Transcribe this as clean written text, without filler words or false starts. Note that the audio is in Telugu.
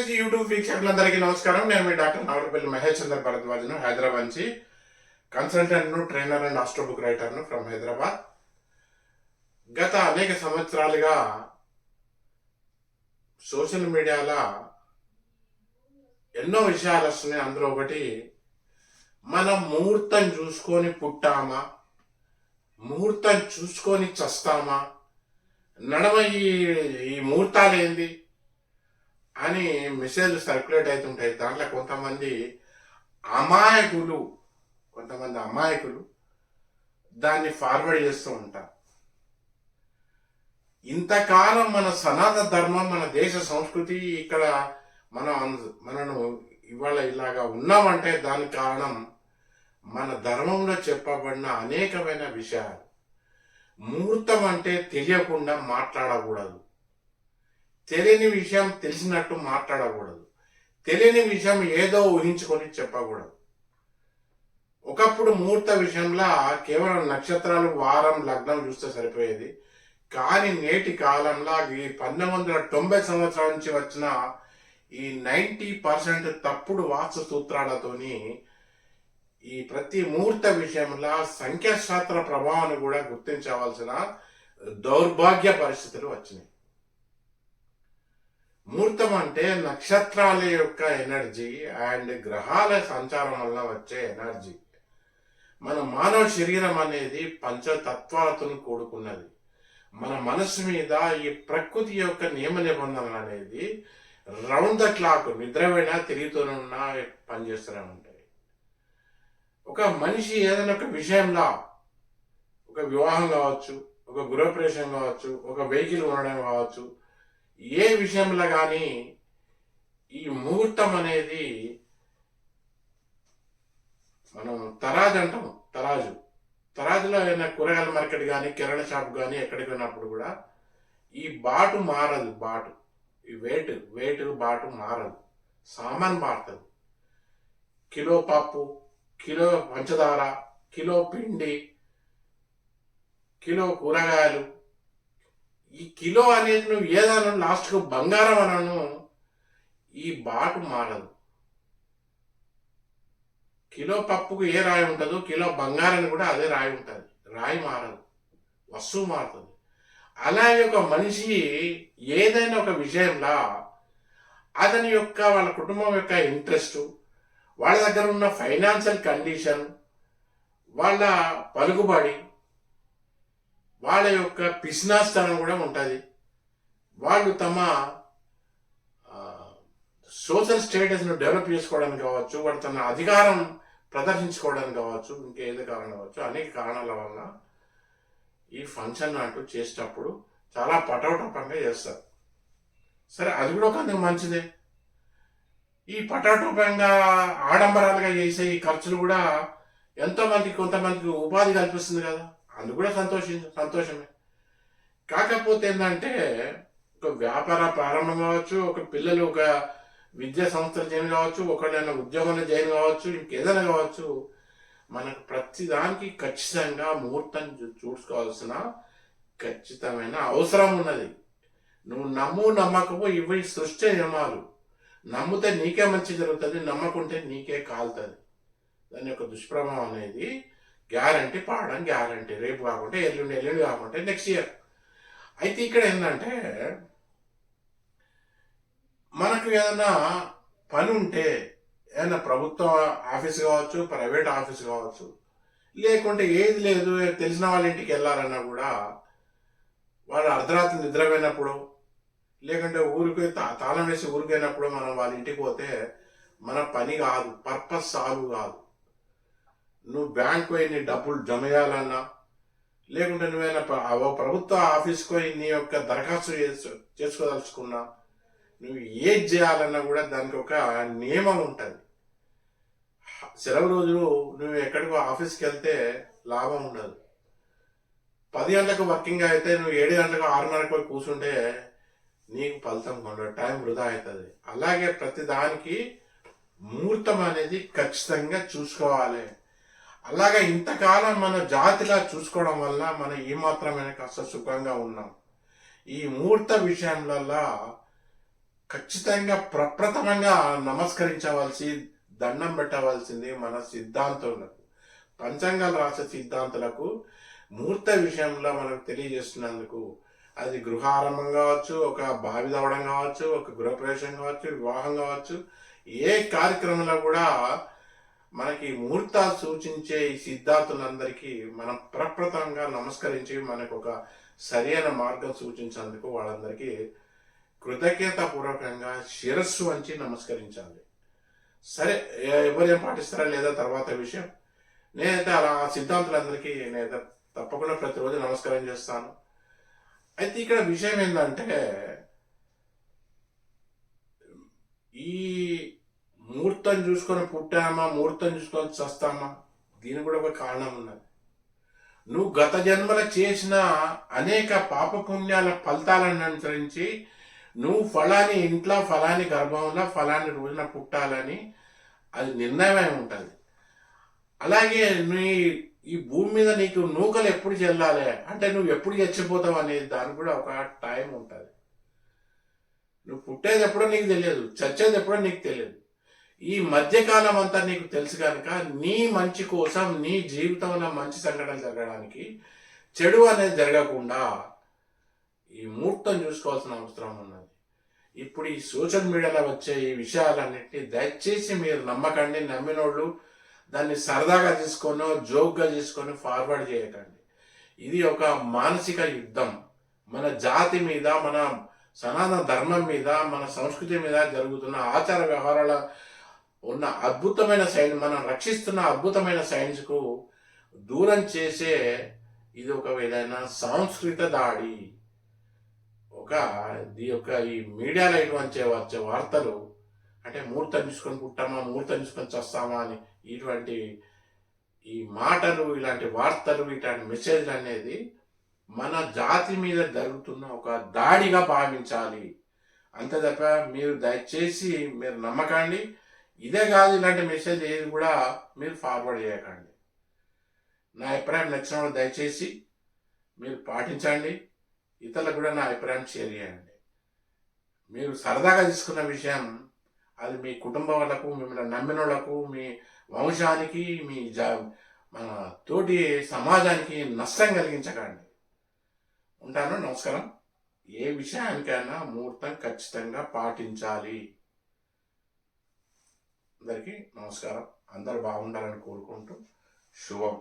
న్యూస్ యూట్యూబ్ వీక్షకులందరికీ నమస్కారం. నేను మీ డాక్టర్ నాగరపల్లి మహేష్ చంద్ర భరద్వాజ్ను, హైదరాబాద్ నుంచి కన్సల్టెంట్ను, ట్రైనర్ అండ్ ఆస్ట్రో బుక్ రైటర్ను ఫ్రమ్ హైదరాబాద్. గత అనేక సంవత్సరాలుగా సోషల్ మీడియాలో ఎన్నో విషయాలు వస్తున్నాయి. అందులో ఒకటి, మనం ముహూర్తం చూసుకొని పుట్టామా, ముహూర్తం చూసుకొని చస్తామా, నడమ ఈ ముహూర్తాలు ఏంది అని మెసేజ్లు సర్క్యులేట్ అవుతుంటాయి. దాంట్లో కొంతమంది అమాయకులు దాన్ని ఫార్వర్డ్ చేస్తూ ఉంటారు. ఇంతకాలం మన సనాతన ధర్మం, మన దేశ సంస్కృతి, ఇక్కడ మనను ఇవాళ ఇలాగా ఉన్నామంటే దానికి కారణం మన ధర్మంలో చెప్పబడిన అనేకమైన విషయాలు. ముహూర్తం అంటే తెలియకుండా మాట్లాడకూడదు, తెలియని విషయం తెలిసినట్టు మాట్లాడకూడదు, తెలియని విషయం ఏదో ఊహించుకొని చెప్పకూడదు. ఒకప్పుడు ముహూర్త విషయంలో కేవలం నక్షత్రాలు, వారం, లగ్నం చూస్తే సరిపోయేది. కానీ నేటి కాలంలో ఈ 1990 సంవత్సరాల నుంచి వచ్చిన ఈ 90% తప్పుడు వాస్తు సూత్రాలతోని ఈ ప్రతి ముహూర్త విషయంలో సంఖ్యాశాస్త్ర ప్రభావాన్ని కూడా గుర్తించవలసిన దౌర్భాగ్య పరిస్థితులు వచ్చినాయి. ముహూర్తం అంటే నక్షత్రాల యొక్క ఎనర్జీ అండ్ గ్రహాల సంచారం వల్ల వచ్చే ఎనర్జీ. మన మానవ శరీరం అనేది పంచతత్వాలతో కూడుకున్నది. మన మనసు మీద ఈ ప్రకృతి యొక్క నియమ నిబంధనలు అనేది రౌండ్ ద క్లాక్, నిద్రపోయినా తిరుగుతూనే ఉన్నా పనిచేస్తూనే ఉంటాయి. ఒక మనిషి ఏదైనా ఒక విషయంలో, ఒక వివాహం కావచ్చు, ఒక గృహప్రవేశం కావచ్చు, ఒక వెహికల్ కొనడం కావచ్చు, ఏ విషయంలో కానీ ఈ ముహూర్తం అనేది, మనం తరాజు అంటాము, తరాజులో ఏదైనా కూరగాయల మార్కెట్ కానీ, కిరాణా షాప్ కానీ ఎక్కడికి వెళ్ళినప్పుడు కూడా ఈ బాటు మారదు. ఈ వెయిట్ బాటు మారదు, సామాన్ మారుతుంది. కిలో పప్పు, కిలో పంచదార, కిలో పిండి, కిలో కూరగాయలు, ఈ కిలో అనేది నువ్వు ఏదైనా లాస్ట్కు బంగారం అనను, ఈ బాటు మారదు. కిలో పప్పుకు ఏ రాయి ఉంటుందో కిలో బంగారాన్ని కూడా అదే రాయి ఉంటుంది. రాయి మారదు, వస్తువు మారుతుంది. అలాగే ఒక మనిషి ఏదైనా ఒక విషయంలో అతని యొక్క, వాళ్ళ కుటుంబం యొక్క ఇంట్రెస్ట్, వాళ్ళ దగ్గర ఉన్న ఫైనాన్షియల్ కండిషన్, వాళ్ళ పలుకుబడి, వాళ్ళ యొక్క పిసినాస్తనం కూడా ఉంటుంది. వాళ్ళు తమ సోషల్ స్టేటస్ను డెవలప్ చేసుకోవడానికి కావచ్చు, వాళ్ళు తన అధికారం ప్రదర్శించుకోవడానికి కావచ్చు, ఇంకేదో కారణం కావచ్చు, అనేక కారణాల వలన ఈ ఫంక్షన్ అంటూ చేసేటప్పుడు చాలా పటోటపంగా చేస్తారు. సరే, అది కూడా ఒక మంచిదే. ఈ పటాటోపంగా ఆడంబరాలుగా చేసే ఈ ఖర్చులు కూడా కొంతమందికి ఉపాధి కల్పిస్తుంది కదా, అది కూడా సంతోషమే. కాకపోతే ఏంటంటే, ఒక వ్యాపార ప్రారంభం కావచ్చు, ఒక పిల్లలు ఒక విద్యా సంస్థలు చేయని కావచ్చు, ఒకళ్ళైనా ఉద్యోగంలో చేయని కావచ్చు, ఇంకేదైనా కావచ్చు, మనకు ప్రతి దానికి ఖచ్చితంగా ముహూర్తం చూసుకోవాల్సిన ఖచ్చితమైన అవసరం ఉన్నది. నువ్వు నమ్మకపో, ఇవి సృష్టి నియమాలు. నమ్మితే నీకే మంచి జరుగుతుంది, నమ్మకుంటే నీకే కాలుతుంది. దాని యొక్క దుష్ప్రభావం అనేది గ్యారంటీ, పాడడం గ్యారంటీ. రేపు కాకుంటే ఎల్లుండి కాకుంటే నెక్స్ట్ ఇయర్. అయితే ఇక్కడ ఏంటంటే, మనకు ఏదైనా పని ఉంటే, ఏదైనా ప్రభుత్వ ఆఫీస్ కావచ్చు, ప్రైవేట్ ఆఫీస్ కావచ్చు, లేకుంటే ఏది లేదు తెలిసిన వాళ్ళ ఇంటికి వెళ్ళాలన్నా కూడా, వాళ్ళు అర్ధరాత్రి నిద్రపోయినప్పుడు, లేకుంటే ఊరికి తాళం వేసి ఊరికైనప్పుడు మనం వాళ్ళ ఇంటికి పోతే మన పని కాదు, పర్పస్ సాల్వ్ కాదు. నువ్వు బ్యాంక్ పోయి నీ డబ్బులు జమ చేయాలన్నా, లేకుంటే నువ్వైనా ప్రభుత్వ ఆఫీస్కి పోయి నీ యొక్క దరఖాస్తు చేసుకోదలుచుకున్నా, నువ్వు ఏది చేయాలన్నా కూడా దానికి ఒక నియమం ఉంటుంది. సెలవు రోజులు నువ్వు ఎక్కడికో ఆఫీస్కి వెళ్తే లాభం ఉండదు. 10 గంటలకు వర్కింగ్ అయితే నువ్వు 7 గంటలకు 6:30 పోయి కూర్చుంటే నీకు ఫలితం ఉండదు, టైం వృధా అవుతుంది. అలాగే ప్రతి దానికి ముహూర్తం అనేది ఖచ్చితంగా చూసుకోవాలి. అలాగే ఇంతకాలం మన జాతిలా చూసుకోవడం వల్ల మనం ఏమాత్రమైన కాస్త సుఖంగా ఉన్నాం. ఈ ముహూర్త విషయంలో ఖచ్చితంగా ప్రప్రథమంగా నమస్కరించవలసి, దండం పెట్టవలసింది మన సిద్ధాంతులకు, పంచాంగాలు రాసే సిద్ధాంతులకు. ముహూర్త విషయంలో మనకు తెలియజేస్తున్నందుకు, అది గృహారంభం కావచ్చు, ఒక బావి తవ్వడం కావచ్చు, ఒక గృహప్రవేశం కావచ్చు, వివాహం కావచ్చు, ఏ కార్యక్రమంలో కూడా మనకి ముహూర్తాలు సూచించే ఈ సిద్ధాంతులందరికీ మనం ప్రప్రథమంగా నమస్కరించి మనకు ఒక సరైన మార్గం సూచించేందుకు వాళ్ళందరికీ కృతజ్ఞతాపూర్వకంగా శిరస్సు వంచి నమస్కరించాలి. సరే, ఎవరేం పాటిస్తారా లేదా తర్వాత విషయం. నేనైతే అలా ఆ సిద్ధాంతులందరికీ నేనైతే తప్పకుండా ప్రతిరోజు నమస్కారం చేస్తాను. అయితే ఇక్కడ విషయం ఏంటంటే, ఈ ముహూర్తం చూసుకొని పుట్టామా, ముహూర్తం చూసుకొని చస్తామా, దీనికి కూడా ఒక కారణం ఉన్నది. నువ్వు గత జన్మల చేసిన అనేక పాపపుణ్యాల ఫలితాలను అనుసరించి నువ్వు ఫలాని ఇంట్లో, ఫలాని గర్భంలో, ఫలాని రోజున పుట్టాలని అది నిర్ణయమై ఉంటుంది. అలాగే నీ ఈ భూమి మీద నీకు నూకలు ఎప్పుడు చెల్లాలి అంటే, నువ్వు ఎప్పుడు చచ్చిపోతావు అనేది దానికి కూడా ఒక టైం ఉంటుంది. నువ్వు పుట్టేది ఎప్పుడో నీకు తెలియదు, చచ్చేది ఎప్పుడో నీకు తెలియదు. ఈ మధ్యకాలం అంతా నీకు తెలుసు కనుక నీ మంచి కోసం, నీ జీవితంలో మంచి సంఘటనలు జరగడానికి, చెడు అనేది జరగకుండా ఈ ముహూర్తం చూసుకోవాల్సిన అవసరం ఉన్నది. ఇప్పుడు ఈ సోషల్ మీడియాలో వచ్చే ఈ విషయాలన్నింటినీ దయచేసి మీరు నమ్మకండి. నమ్మినోళ్ళు దాన్ని సరదాగా తీసుకొని, జోక్గా తీసుకొని ఫార్వర్డ్ చేయకండి. ఇది ఒక మానసిక యుద్ధం. మన జాతి మీద, మన సనాతన ధర్మం మీద, మన సంస్కృతి మీద జరుగుతున్న ఆచార వ్యవహారాల ఉన్న అద్భుతమైన సైన్స్, మనం రక్షిస్తున్న అద్భుతమైన సైన్స్కు దూరం చేసే ఇది ఒక విధమైన సాంస్కృతిక దాడి. ఈ మీడియాలో ఇటువంటి వచ్చే వార్తలు అంటే ముహూర్తం తీసుకొని పుట్టామా, ముహూర్తం తీసుకొని చస్తామా అని ఇటువంటి ఈ మాటలు, ఇలాంటి వార్తలు, ఇలాంటి మెసేజ్లు అనేది మన జాతి మీద జరుగుతున్న ఒక దాడిగా భావించాలి. అంతే తప్ప మీరు దయచేసి మీరు నమ్మకండి. ఇదే కాదు, ఇలాంటి మెసేజ్ ఏది కూడా మీరు ఫార్వర్డ్ చేయకండి. నా అభిప్రాయం నచ్చినప్పుడు దయచేసి మీరు పాటించండి. ఇతరులకు కూడా నా అభిప్రాయం షేర్ చేయండి. మీరు సరదాగా తీసుకున్న విషయం అది మీ కుటుంబం వాళ్ళకు, మిమ్మల్ని నమ్మిన వాళ్ళకు, మీ వంశానికి, మన తోటి సమాజానికి నష్టం కలిగించకండి. ఉంటాను. నమస్కారం. ఏ విషయానికైనా ముహూర్తం ఖచ్చితంగా పాటించాలి. అందరికీ నమస్కారం. అందరూ బాగుండాలని కోరుకుంటూ శుభం.